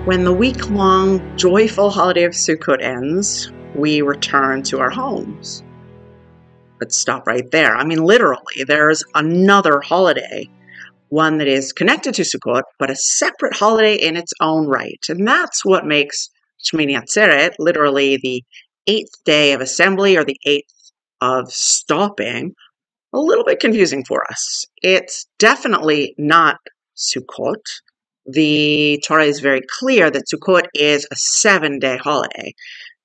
When the week-long joyful holiday of Sukkot ends, we return to our homes. Let's stop right there. I mean, literally, there's another holiday, one that is connected to Sukkot, but a separate holiday in its own right. And that's what makes Szmini Aceret, literally the 8th day of assembly or the 8th of stopping, a little bit confusing for us. It's definitely not Sukkot. The Torah is very clear that Sukkot is a 7-day holiday.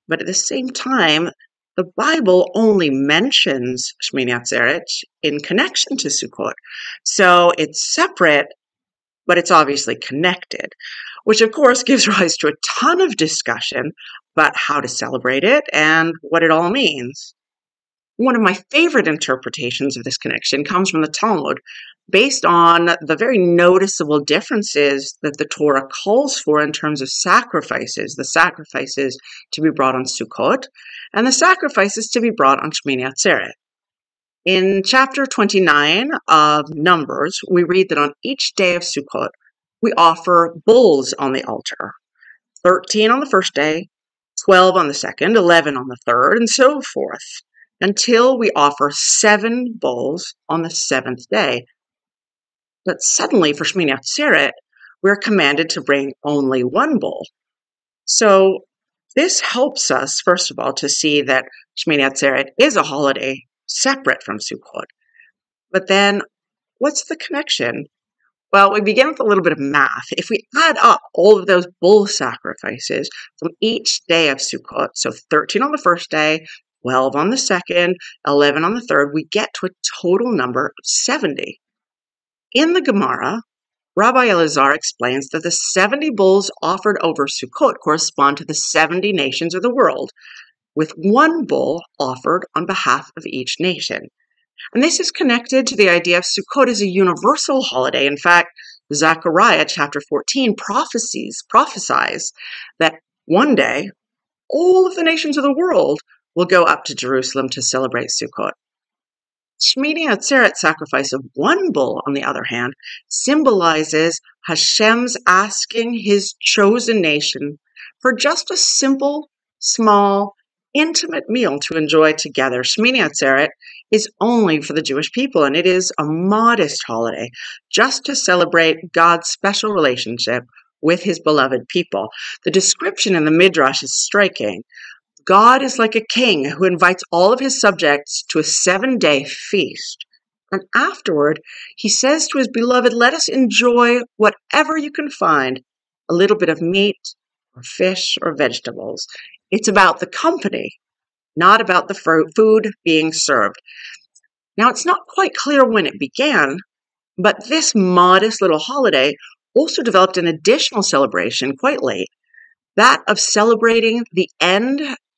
But at the same time, the Bible only mentions Szmini Aceret in connection to Sukkot. So it's separate, but it's obviously connected, which of course gives rise to a ton of discussion about how to celebrate it and what it all means. One of my favorite interpretations of this connection comes from the Talmud, based on the very noticeable differences that the Torah calls for in terms of sacrifices, the sacrifices to be brought on Sukkot, and the sacrifices to be brought on Szmini Aceret. In chapter 29 of Numbers, we read that on each day of Sukkot, we offer bulls on the altar, 13 on the first day, 12 on the second, 11 on the third, and so forth, until we offer 7 bulls on the 7th day. But suddenly, for Szmini Aceret, we're commanded to bring only 1 bull. So this helps us, first of all, to see that Szmini Aceret is a holiday separate from Sukkot. But then, what's the connection? Well, we begin with a little bit of math. If we add up all of those bull sacrifices from each day of Sukkot, so 13 on the first day, 12 on the second, 11 on the third, we get to a total number of 70. In the Gemara, Rabbi Elazar explains that the 70 bulls offered over Sukkot correspond to the 70 nations of the world, with 1 bull offered on behalf of each nation. And this is connected to the idea of Sukkot as a universal holiday. In fact, Zechariah chapter 14 prophesies that one day all of the nations of the world will go up to Jerusalem to celebrate Sukkot. Szmini Aceret's sacrifice of 1 bull, on the other hand, symbolizes Hashem's asking his chosen nation for just a simple, small, intimate meal to enjoy together. Szmini Aceret is only for the Jewish people, and it is a modest holiday, just to celebrate God's special relationship with his beloved people. The description in the Midrash is striking. God is like a king who invites all of his subjects to a 7-day feast. And afterward, he says to his beloved, let us enjoy whatever you can find, a little bit of meat or fish or vegetables. It's about the company, not about the food being served. Now, it's not quite clear when it began, but this modest little holiday also developed an additional celebration quite late, that of celebrating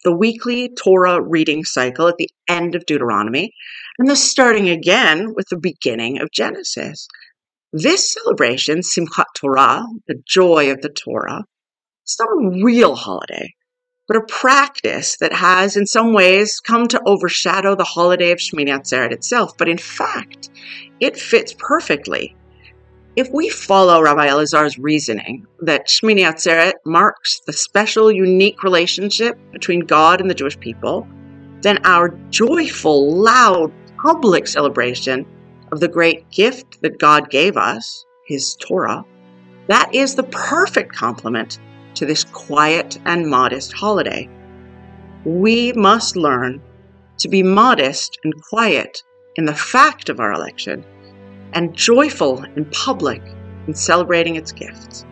the weekly Torah reading cycle at the end of Deuteronomy, and the starting again with the beginning of Genesis. This celebration, Simchat Torah, the joy of the Torah, it's not a real holiday, but a practice that has in some ways come to overshadow the holiday of Szmini Aceret itself. But in fact, it fits perfectly. If we follow Rabbi Elazar's reasoning that Szmini Aceret marks the special, unique relationship between God and the Jewish people, then our joyful, loud, public celebration of the great gift that God gave us, his Torah, that is the perfect complement to this quiet and modest holiday. We must learn to be modest and quiet in the fact of our election, and joyful in public in celebrating its gifts.